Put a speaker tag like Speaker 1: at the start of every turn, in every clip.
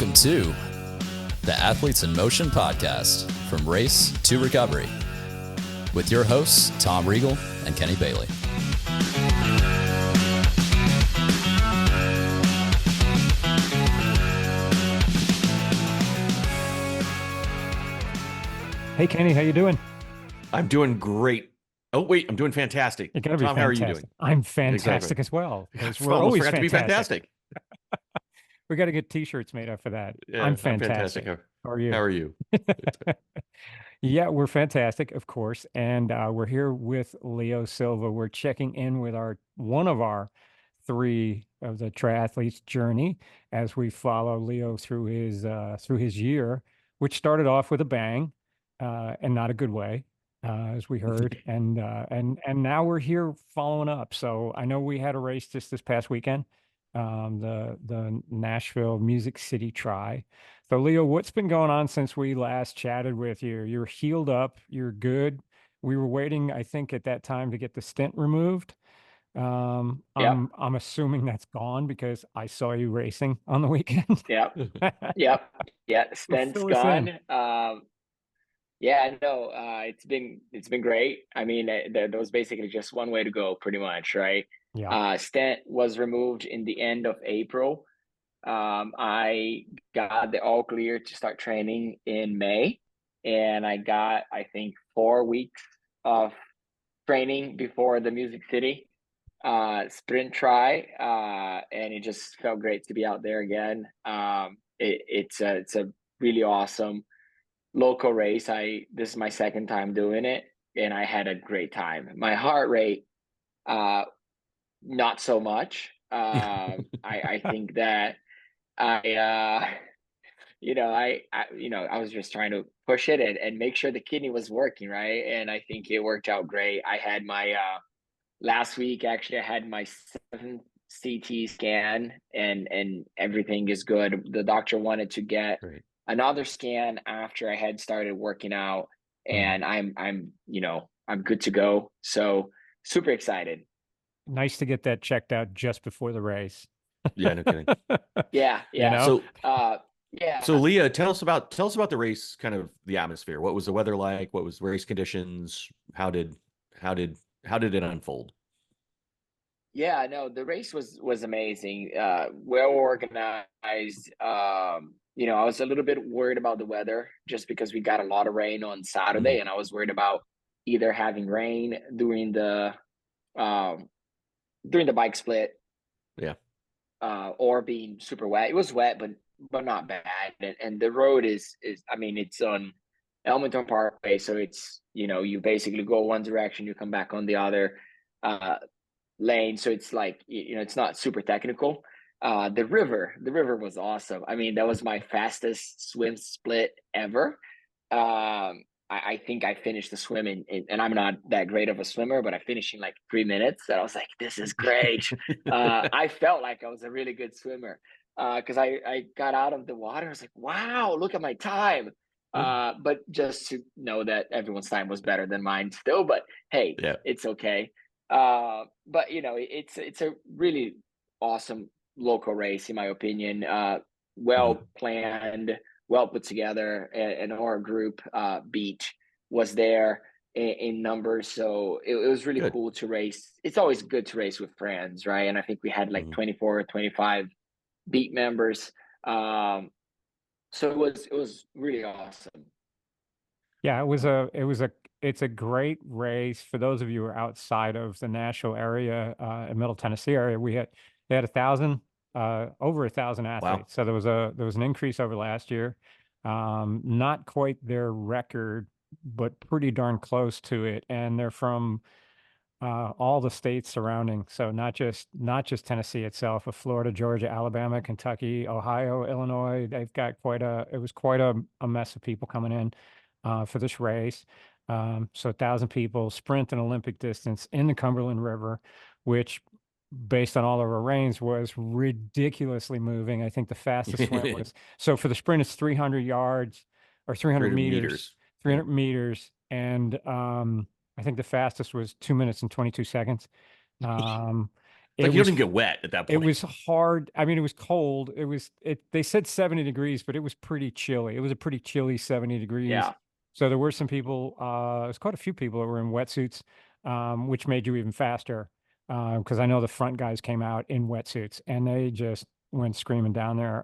Speaker 1: Welcome to the Athletes in Motion podcast, from race to recovery, with your hosts, Tom Riegel and Kenny Bailey.
Speaker 2: Hey, Kenny, how you doing?
Speaker 3: I'm doing great. Oh, wait, I'm doing fantastic.
Speaker 2: You're gonna be
Speaker 3: Tom,
Speaker 2: fantastic.
Speaker 3: how are you doing?
Speaker 2: I'm fantastic
Speaker 3: Exactly.
Speaker 2: as well, because we're
Speaker 3: Almost
Speaker 2: always
Speaker 3: forgot to be fantastic.
Speaker 2: We got to get T-shirts made up for that.
Speaker 3: Yeah,
Speaker 2: I'm
Speaker 3: I'm
Speaker 2: fantastic.
Speaker 3: fantastic.
Speaker 2: How are you?
Speaker 3: How are you?
Speaker 2: Yeah, we're fantastic, of course, and we're here with Leo Silva. We're checking in with one of our three of the triathletes journey as we follow Leo through his year, which started off with a bang, and not a good way, as we heard, and now we're here following up. So I know we had a race this past weekend, the Nashville Music City Tri. So Leo, what's been going on since we last chatted with you? You're healed up, you're good. We were waiting, I think, at that time to get the stent removed.
Speaker 4: Yep.
Speaker 2: I'm assuming that's gone because I saw you racing on the weekend.
Speaker 4: Yep. Yep. Yeah.
Speaker 2: So
Speaker 4: Stent's
Speaker 2: fill us in.
Speaker 4: gone. Yeah, no, it's been great. I mean, there was basically just one way to go, pretty much, right?
Speaker 2: Yeah.
Speaker 4: Stent was removed in the end of April. I got the all clear to start training in May, and I got, I think, 4 weeks of training before the Music City sprint try, and it just felt great to be out there again. It's a really awesome local race. This is my second time doing it, and I had a great time. My heart rate, not so much. I think that I was just trying to push it and make sure the kidney was working right, and I think it worked out great. I had my last week, actually, I had my 7th CT scan, and everything is good. The doctor wanted to get
Speaker 3: Great.
Speaker 4: another scan after I had started working out, and I'm good to go. So super excited.
Speaker 2: Nice to get that checked out just before the race.
Speaker 3: Yeah, no kidding.
Speaker 4: Yeah,
Speaker 2: You
Speaker 4: yeah.
Speaker 2: know?
Speaker 4: Yeah.
Speaker 3: So Leah, tell us about the race, kind of the atmosphere. What was the weather like? What was race conditions? How did it unfold?
Speaker 4: Yeah, no, the race was amazing. Well organized. I was a little bit worried about the weather just because we got a lot of rain on Saturday, and I was worried about either having rain um during the bike split,
Speaker 3: Yeah.
Speaker 4: or being super wet. It was wet, but not bad. And the road is I mean, it's on Elmonton Parkway, so it's, you basically go one direction, you come back on the other lane. So it's like, it's not super technical. The river was awesome. I mean, that was my fastest swim split ever. I think I finished the swim and I'm not that great of a swimmer, but I finished in like 3 minutes. And I was like, this is great. I felt like I was a really good swimmer, because I got out of the water. I was like, wow, look at my time. But just to know that everyone's time was better than mine still, but hey,
Speaker 3: Yeah.
Speaker 4: it's okay. But it's a really awesome local race, in my opinion. Well planned, well put together, and our group beat was there in numbers, so it was really
Speaker 3: Good.
Speaker 4: cool to race. It's always good to race with friends, right? And I think we had like 24 or 25 beat members. So it was really awesome.
Speaker 2: Yeah, it's a great race for those of you who are outside of the Nashville area, in Middle Tennessee area. They had over 1,000 athletes. So there was an increase over last year. Not quite their record, but pretty darn close to it. And they're from all the states surrounding. So not just Tennessee itself, but Florida, Georgia, Alabama, Kentucky, Ohio, Illinois. It was quite a mess of people coming in for this race. So 1,000 people sprint an Olympic distance in the Cumberland River, which, based on all of our rains, was ridiculously moving. I think the fastest swim was, so for the sprint, it's 300 yards or 300 meters, 300 meters. And I think the fastest was 2 minutes and 22 seconds. It
Speaker 3: Like you
Speaker 2: was
Speaker 3: don't even get wet at that
Speaker 2: it
Speaker 3: point.
Speaker 2: was hard. I mean, it was cold. They said 70 degrees, but it was pretty chilly. It was a pretty chilly 70 degrees.
Speaker 4: Yeah.
Speaker 2: So there were some people, there's quite a few people that were in wetsuits, which made you even faster. Because I know the front guys came out in wetsuits and they just went screaming down there.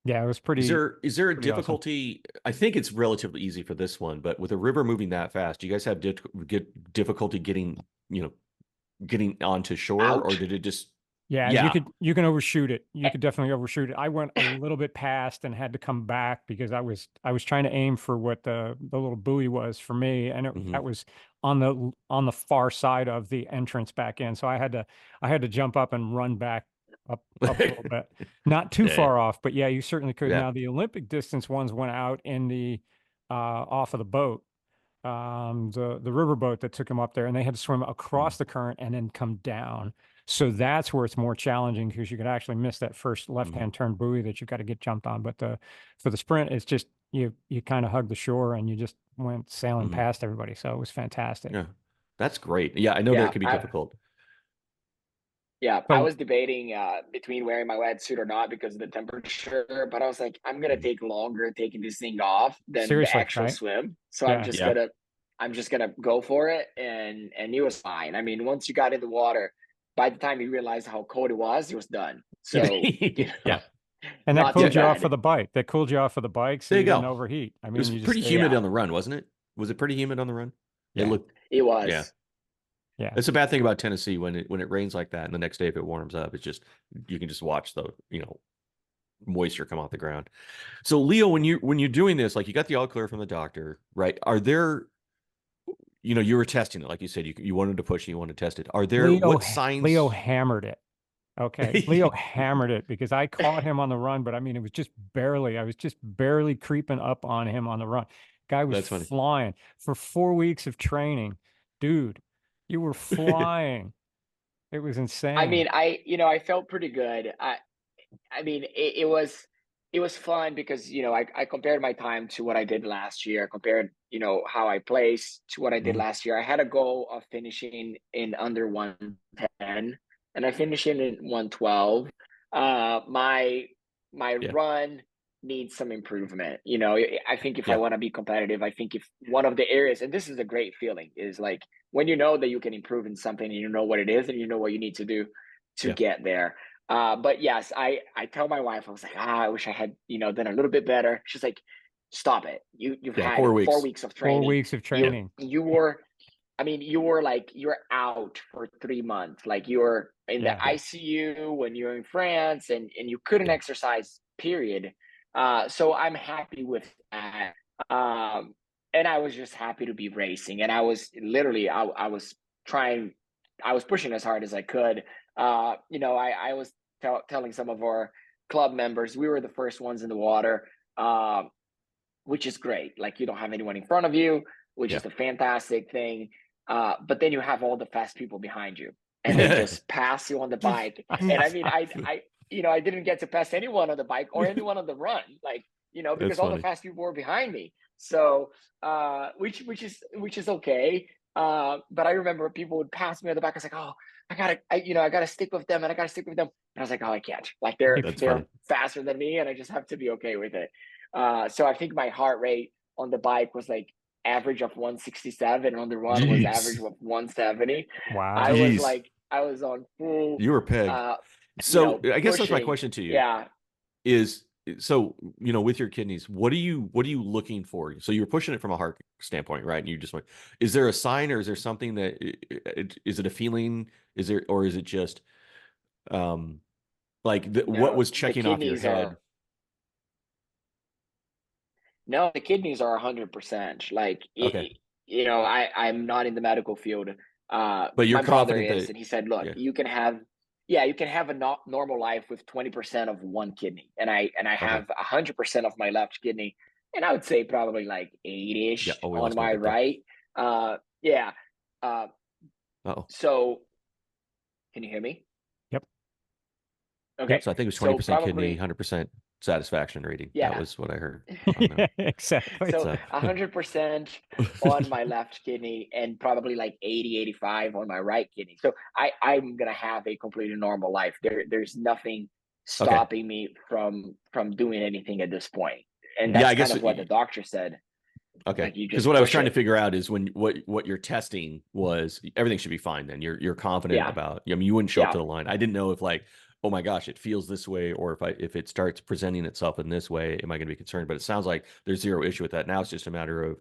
Speaker 2: Yeah, it was
Speaker 3: Is there a
Speaker 2: pretty awesome.
Speaker 3: difficulty? I think it's relatively easy for this one, but with a river moving that fast, do you guys have difficulty getting, getting onto shore, or
Speaker 4: Out.
Speaker 3: did it just?
Speaker 2: Yeah,
Speaker 3: Yeah.
Speaker 2: you can overshoot it. You could definitely overshoot it. I went a little bit past and had to come back because I was trying to aim for what the little buoy was for me, and that was on the far side of the entrance back in. So I had to jump up and run back up a little bit. Not too
Speaker 3: Yeah.
Speaker 2: far off, but yeah, you certainly could.
Speaker 3: Yeah.
Speaker 2: Now the Olympic distance ones went out in the off of the boat. The river boat that took them up there, and they had to swim across the current and then come down. So that's where it's more challenging because you could actually miss that first left-hand turn buoy that you've got to get jumped on. But for the sprint, it's just you kind of hug the shore and you just went sailing past everybody. So it was fantastic.
Speaker 3: Yeah, that's great. Yeah, I know that it can be difficult.
Speaker 4: Yeah,
Speaker 2: So-
Speaker 4: I was debating between wearing my wetsuit or not because of the temperature, but I was like, I'm gonna take longer taking this thing off than
Speaker 2: Seriously,
Speaker 4: the actual
Speaker 2: right?
Speaker 4: swim. So
Speaker 2: Yeah.
Speaker 4: I'm just gonna go for it, and it was fine. I mean, once you got in the water, by the time you realized how cold it was done. So
Speaker 3: Yeah.
Speaker 2: And that
Speaker 4: not
Speaker 2: cooled
Speaker 4: too
Speaker 2: you off
Speaker 4: bad.
Speaker 2: for the bike. That cooled you off for the bike, so
Speaker 3: There
Speaker 2: you
Speaker 3: you
Speaker 2: didn't
Speaker 3: go.
Speaker 2: overheat. I
Speaker 3: It
Speaker 2: mean,
Speaker 3: was
Speaker 2: you just
Speaker 3: pretty
Speaker 2: stayed-
Speaker 3: humid
Speaker 4: Yeah.
Speaker 3: on the run, wasn't it? Was it pretty humid on the run?
Speaker 2: Yeah.
Speaker 3: It looked.
Speaker 4: It was.
Speaker 3: Yeah.
Speaker 2: Yeah.
Speaker 3: That's a bad thing about Tennessee when it rains like that, and the next day if it warms up, it's just you can just watch the moisture come off the ground. So Leo, when you're doing this, like you got the all clear from the doctor, right? Are there, you were testing it, like you said, you wanted to push, and you wanted to test it. Are there what signs?
Speaker 2: Leo hammered it. Okay. Leo hammered it because I caught him on the run, but I mean, it was just barely. I was just barely creeping up on him on the run. Guy was
Speaker 3: That's funny.
Speaker 2: flying for 4 weeks of training. Dude, you were flying. It was insane.
Speaker 4: I mean, I felt pretty good. I mean, it was fun because I compared my time to what I did last year. I compared how I placed to what I did last year. I had a goal of finishing in under 110, and I finished in 112. My run needs some improvement. I think if I want to be competitive, I think if one of the areas, and this is a great feeling, is like when you know that you can improve in something and you know what it is and you know what you need to do to get there. But yes, I tell my wife, I was like, I wish I had, done a little bit better. She's like, stop it. You've had
Speaker 3: 4 weeks.
Speaker 4: 4 weeks of training.
Speaker 2: 4 weeks of training.
Speaker 4: You were you're out for 3 months. Like you were in the ICU when you were in France and you couldn't exercise, period. So I'm happy with that. And I was just happy to be racing. And I was literally, I was pushing as hard as I could. I was telling some of our club members, we were the first ones in the water, which is great. Like you don't have anyone in front of you, which is a fantastic thing. But then you have all the fast people behind you and they just pass you on the bike. And I mean, I didn't get to pass anyone on the bike or anyone on the run, because all the fast people were behind me. So, which is okay. But I remember people would pass me on the back. I was like, oh, I gotta stick with them and I gotta stick with them. And I was like, oh, I can't. Like they're faster than me and I just have to be okay with it. So I think my heart rate on the bike was like average of 167 on the run was average of 170.
Speaker 2: Wow.
Speaker 4: I was on full.
Speaker 3: You were pegged. So I guess that's my question to you.
Speaker 4: Yeah.
Speaker 3: Is so with your kidneys, what are you looking for? So you're pushing it from a heart standpoint, right? And you just went, is there a sign or is there something that is it a feeling? Is there, or is it just what was checking off your head?
Speaker 4: No, the kidneys are 100%. Like,
Speaker 3: Okay.
Speaker 4: I'm not in the medical field.
Speaker 3: But you're
Speaker 4: my brother
Speaker 3: confident
Speaker 4: is,
Speaker 3: that,
Speaker 4: and he said, look,
Speaker 3: yeah.
Speaker 4: you can have a normal life with 20% of one kidney. And I have 100% of my left kidney. And I would say probably like 8-ish on my right. Yeah. So can you hear me?
Speaker 2: Yep.
Speaker 4: Okay.
Speaker 3: So I think it was 20% kidney, 100% satisfaction rating.
Speaker 4: Yeah.
Speaker 3: That was what I heard.
Speaker 2: Yeah, exactly.
Speaker 4: So 100% on my left kidney and probably like 80, 85 on my right kidney. So I'm going to have a completely normal life. There's nothing stopping me from doing anything at this point. And that's
Speaker 3: I guess
Speaker 4: kind of what the doctor said.
Speaker 3: Okay.
Speaker 4: Like, you
Speaker 3: Because
Speaker 4: just
Speaker 3: what I was
Speaker 4: push
Speaker 3: trying to
Speaker 4: it.
Speaker 3: figure out is what you're testing was everything should be fine. Then you're confident
Speaker 4: Yeah.
Speaker 3: about, I mean, you wouldn't show up
Speaker 4: Yeah.
Speaker 3: to the line. I didn't know if like, oh my gosh, it feels this way, or if it starts presenting itself in this way, am I going to be concerned? But it sounds like there's zero issue with that. Now it's just a matter of,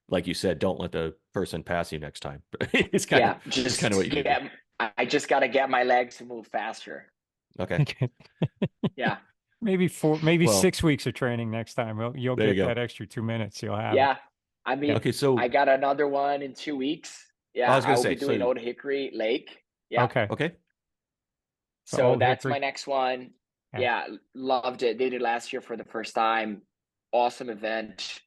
Speaker 3: like you said, don't let the person pass you next time. It's kind of what you need to do.
Speaker 4: I just got to get my legs to move faster.
Speaker 3: Okay.
Speaker 4: Yeah.
Speaker 2: Maybe
Speaker 3: Well,
Speaker 2: 6 weeks of training next time. You'll
Speaker 3: there you
Speaker 2: get
Speaker 3: go.
Speaker 2: that extra 2 minutes. You'll have.
Speaker 4: Yeah. I mean,
Speaker 3: Okay. So
Speaker 4: I got another one in 2 weeks. Yeah.
Speaker 3: I was going
Speaker 4: I
Speaker 3: to
Speaker 4: will
Speaker 3: say,
Speaker 4: be doing
Speaker 3: so,
Speaker 4: Old Hickory Lake. Yeah.
Speaker 2: Okay.
Speaker 3: okay.
Speaker 2: So
Speaker 4: So
Speaker 2: Old
Speaker 4: that's
Speaker 2: Hickory.
Speaker 4: my next one.
Speaker 2: Yeah.
Speaker 4: Yeah. Loved it. Did it last year for the first time. Awesome event.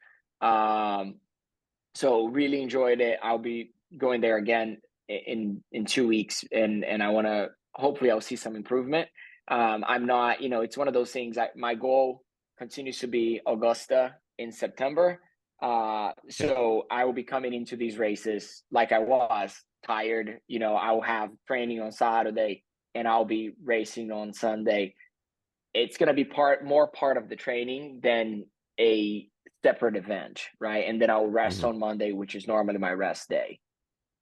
Speaker 4: So really enjoyed it. I'll be going there again in 2 weeks, and I want to, hopefully I'll see some improvement. I'm not, it's one of those things. My goal continues to be Augusta in September. So I will be coming into these races like I was tired. I will have training on Saturday and I'll be racing on Sunday. It's going to be more part of the training than a separate event, right? And then I'll rest on Monday, which is normally my rest day.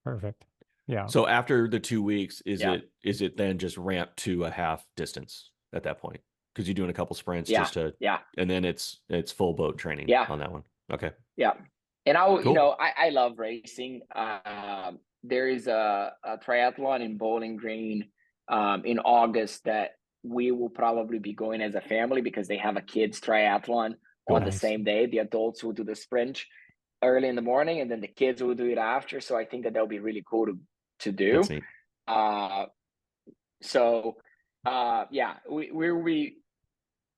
Speaker 2: Perfect. Yeah.
Speaker 3: So after the 2 weeks, is
Speaker 4: Yeah.
Speaker 3: it then just ramped to a half distance at that point? Because you're doing a couple sprints
Speaker 4: Yeah.
Speaker 3: just to,
Speaker 4: Yeah.
Speaker 3: and then it's full boat training
Speaker 4: Yeah.
Speaker 3: on that one. Okay.
Speaker 4: Yeah. And
Speaker 3: Cool.
Speaker 4: I love racing. There is a triathlon in Bowling Green in August that we will probably be going as a family, because they have a kids triathlon on the
Speaker 2: Nice.
Speaker 4: same day. The adults will do the sprint early in the morning, and then the kids will do it after. So I think that'll be really cool to do.
Speaker 3: That's neat.
Speaker 4: Yeah, we'll be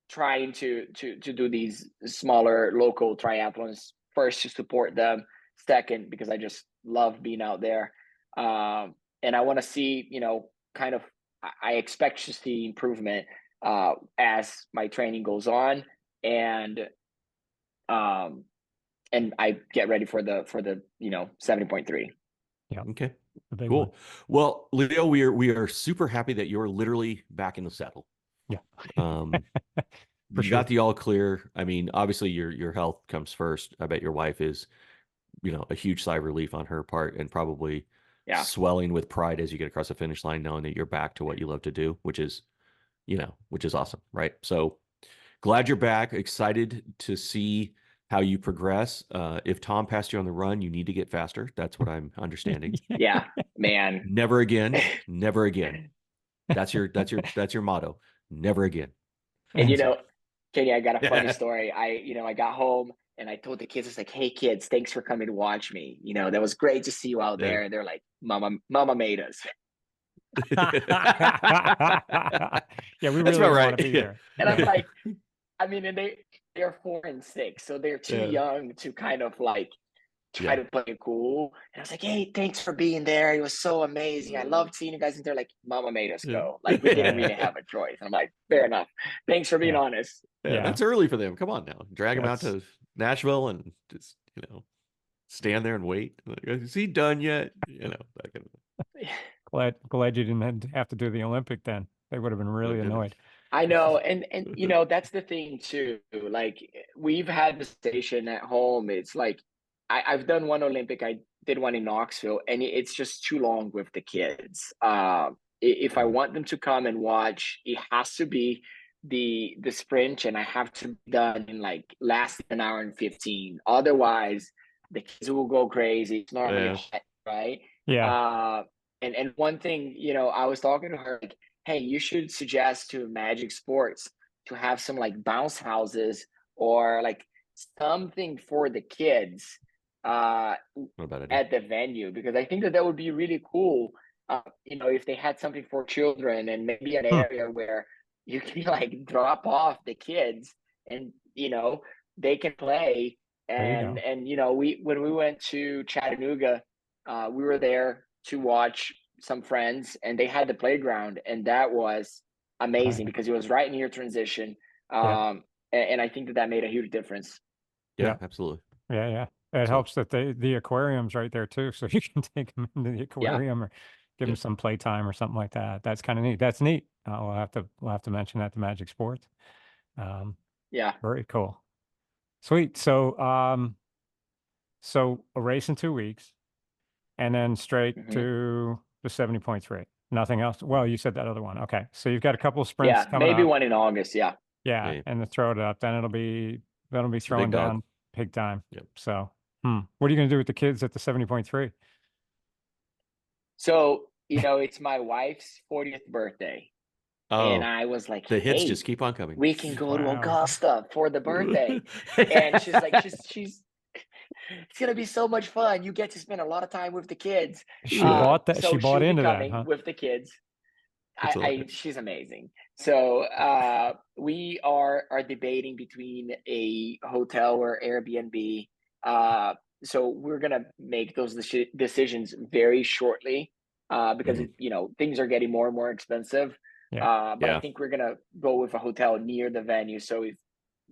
Speaker 4: trying to do these smaller local triathlons, first to support them, second because I just love being out there, and I want to see, kind of, I expect to see improvement as my training goes on, and I get ready for the 70.3.
Speaker 2: Yeah.
Speaker 3: Okay.
Speaker 2: The big
Speaker 3: Cool.
Speaker 2: one.
Speaker 3: Well, Leo, we are super happy that you're literally back in the saddle.
Speaker 2: Yeah.
Speaker 3: You
Speaker 2: sure.
Speaker 3: got the all clear. I mean, obviously your health comes first. I bet your wife is, a huge sigh of relief on her part, and probably swelling with pride as you get across the finish line, knowing that you're back to what you love to do, which is awesome, right? So glad you're back. Excited to see how you progress. If Tom passed you on the run, you need to get faster. That's what I'm understanding.
Speaker 4: Yeah, man.
Speaker 3: Never again. Never again. That's your motto. Never again.
Speaker 4: And Kenny, I got a funny story. I got home and I told the kids, I was like, "Hey kids, thanks for coming to watch me. That was great to see you out there." And they're like, Mama made us.
Speaker 2: Yeah, we really want to be there.
Speaker 4: And I'm like, and they're 4 and 6, so they're too young to kind of like try to play it cool. And I was like, "Hey, thanks for being there. It was so amazing. I loved seeing you guys." And they're like, "Mama made us go. Like, we didn't really have a choice." And I'm like, "Fair enough. Thanks for being honest."
Speaker 3: Yeah, that's early for them. Come on now. Drag them out to Nashville and just, stand there and wait. Like, is he done yet? That kind of
Speaker 2: Glad you didn't have to do the Olympic then. They would have been really annoyed.
Speaker 4: I know. And that's the thing too. Like, we've had the station at home. It's like, I've done one Olympic. I did one in Knoxville, and it's just too long with the kids. If I want them to come and watch, it has to be the sprint, and I have to be done in like less than an hour and 15. Otherwise, the kids will go crazy. It's not really hot, right?
Speaker 2: Yeah.
Speaker 4: And one thing, I was talking to her, like, "Hey, you should suggest to Magic Sports to have some like bounce houses or like something for the kids at the venue, because I think that would be really cool. If they had something for children, and maybe an area where you can like drop off the kids and they can play. And when we went to Chattanooga, we were there to watch some friends, and they had the playground, and that was amazing because it was right near transition. and I think that made a huge difference.
Speaker 3: Yeah,
Speaker 2: Yeah.
Speaker 3: absolutely.
Speaker 2: Yeah. It
Speaker 3: So-
Speaker 2: helps that the aquarium's right there too, so you can take them into the aquarium or give them
Speaker 3: Yep.
Speaker 2: some playtime or something like that. That's kind of neat. That's neat. We'll have to mention that to Magic Sports.
Speaker 4: Yeah.
Speaker 2: Very cool. Sweet. So a race in 2 weeks, and then straight
Speaker 4: Mhm.
Speaker 2: to the 70.3. Nothing else. Well, you said that other one. Okay, so you've got a couple of sprints
Speaker 4: Yeah,
Speaker 2: coming
Speaker 4: maybe
Speaker 2: up.
Speaker 4: one in August. Yeah.
Speaker 2: Yeah,
Speaker 3: Yeah.
Speaker 2: and to throw it up, then it'll be throwing
Speaker 3: dog.
Speaker 2: down big time.
Speaker 3: Yep.
Speaker 2: So, what are you going to do with the kids at the 70.3?
Speaker 4: So, it's my wife's 40th birthday. And
Speaker 3: Oh,
Speaker 4: I was like,
Speaker 3: the hits
Speaker 4: hey,
Speaker 3: just keep on coming.
Speaker 4: we can go to
Speaker 2: Wow.
Speaker 4: Augusta for the birthday. And she's like, she's it's gonna be so much fun. You get to spend a lot of time with the kids.
Speaker 2: She bought that.
Speaker 4: So
Speaker 2: She bought
Speaker 4: she'll be
Speaker 2: into that,
Speaker 4: coming
Speaker 2: huh?
Speaker 4: with the kids.
Speaker 3: That's hilarious.
Speaker 4: She's amazing. So we are debating between a hotel or Airbnb. So we're gonna make those decisions very shortly because things are getting more and more expensive.
Speaker 2: Yeah.
Speaker 4: But I think we're gonna go with a hotel near the venue. So if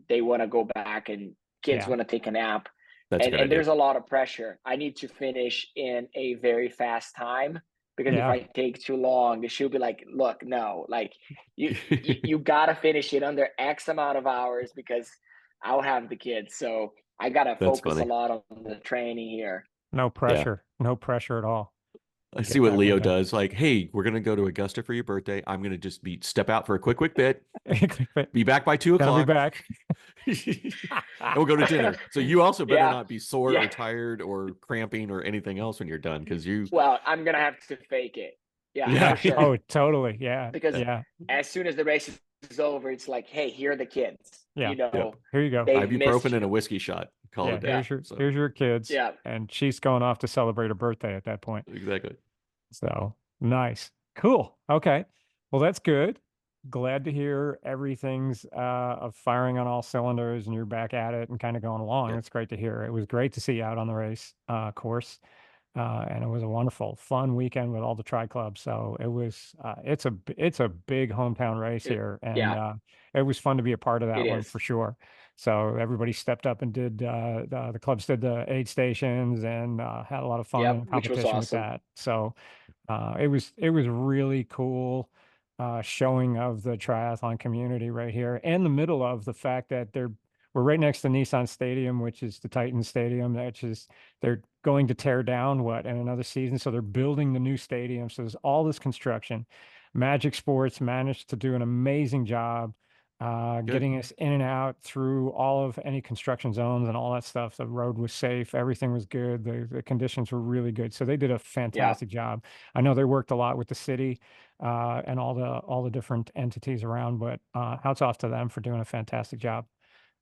Speaker 4: they want to go back and kids
Speaker 2: Yeah.
Speaker 4: want to take a nap,
Speaker 3: That's a good
Speaker 4: and
Speaker 3: idea.
Speaker 4: there's a lot of pressure. I need to finish in a very fast time. Because if
Speaker 2: Yeah.
Speaker 4: I take too long, she'll be like, "Look, no, like you gotta finish it under X amount of hours because I'll have the kids." So I gotta
Speaker 3: That's
Speaker 4: focus a
Speaker 3: funny.
Speaker 4: lot on the training here.
Speaker 2: No pressure. No pressure at all.
Speaker 3: I
Speaker 2: Get
Speaker 3: see what
Speaker 2: that
Speaker 3: Leo
Speaker 2: one done.
Speaker 3: does. Like, hey, we're gonna go to Augusta for your birthday. I'm gonna just step out for a quick bit. Be back by 2
Speaker 2: Then I'll be
Speaker 3: o'clock.
Speaker 2: back.
Speaker 3: And we'll go to dinner. So you also better
Speaker 4: Yeah.
Speaker 3: not be sore
Speaker 4: Yeah.
Speaker 3: or tired or cramping or anything else when you're done, because you.
Speaker 4: Well, I'm gonna have to fake it. Yeah,
Speaker 3: Yeah.
Speaker 4: for sure.
Speaker 2: Oh, totally. Yeah.
Speaker 4: Because
Speaker 2: Yeah.
Speaker 4: as soon as the race is over, it's like, "Hey, here are the kids."
Speaker 2: Yeah.
Speaker 3: Yep.
Speaker 2: Here you go.
Speaker 4: They've missed
Speaker 3: Ibuprofen and a
Speaker 4: you.
Speaker 3: whiskey shot. Call
Speaker 2: Yeah.
Speaker 3: it a day.
Speaker 2: Here's your kids.
Speaker 4: Yeah.
Speaker 2: And she's going off to celebrate her birthday at that point.
Speaker 3: Exactly.
Speaker 2: So nice. Cool. Okay. Well, that's good. Glad to hear everything's firing on all cylinders and you're back at it and kind of going along.
Speaker 3: Yeah.
Speaker 2: It's great to hear. It was great to see you out on the race course. And it was a wonderful, fun weekend with all the tri clubs. So it was, it's a big hometown race here, and it was fun to be a part of that
Speaker 4: It
Speaker 2: one
Speaker 4: is.
Speaker 2: for sure. So everybody stepped up and did the clubs did the aid stations and had a lot of fun
Speaker 4: Yep,
Speaker 2: and
Speaker 4: which was
Speaker 2: competition with
Speaker 4: awesome.
Speaker 2: that. So it was really cool showing of the triathlon community right here, and the middle of the fact that we're right next to Nissan Stadium, which is the Titan Stadium. They're going to tear down in another season. So they're building the new stadium. So there's all this construction. Magic Sports managed to do an amazing job getting us in and out through all of any construction zones and all that stuff. The road was safe. Everything was good. The conditions were really good. So they did a fantastic job. I know they worked a lot with the city and all the different entities around, but hats off to them for doing a fantastic job.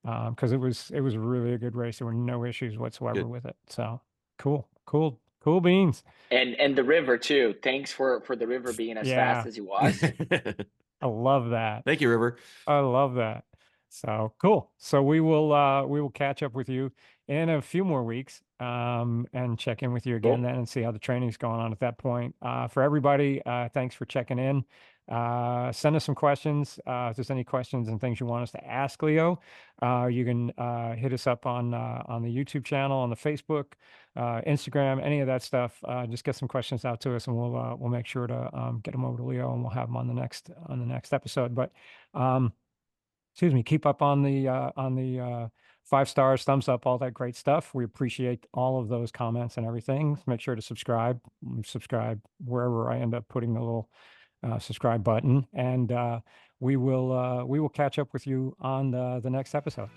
Speaker 2: Because it was really a good race. There were no issues whatsoever
Speaker 3: Good.
Speaker 2: with it. So cool beans.
Speaker 4: And the river too. Thanks for the river being as fast as it was.
Speaker 2: I love that.
Speaker 3: Thank you, River.
Speaker 2: I love that. So cool. So we will catch up with you in a few more weeks and check in with you again
Speaker 4: Cool.
Speaker 2: then and see how the training's going on at that point. For everybody, thanks for checking in. Send us some questions. If there's any questions and things you want us to ask Leo, you can hit us up on the YouTube channel, on the Facebook, Instagram, any of that stuff. Just get some questions out to us, and we'll make sure to get them over to Leo, and we'll have them on the next episode. But excuse me, keep up on the 5 stars, thumbs up, all that great stuff. We appreciate all of those comments and everything. Make sure to subscribe wherever I end up putting the little subscribe button, and we will catch up with you on the next episode.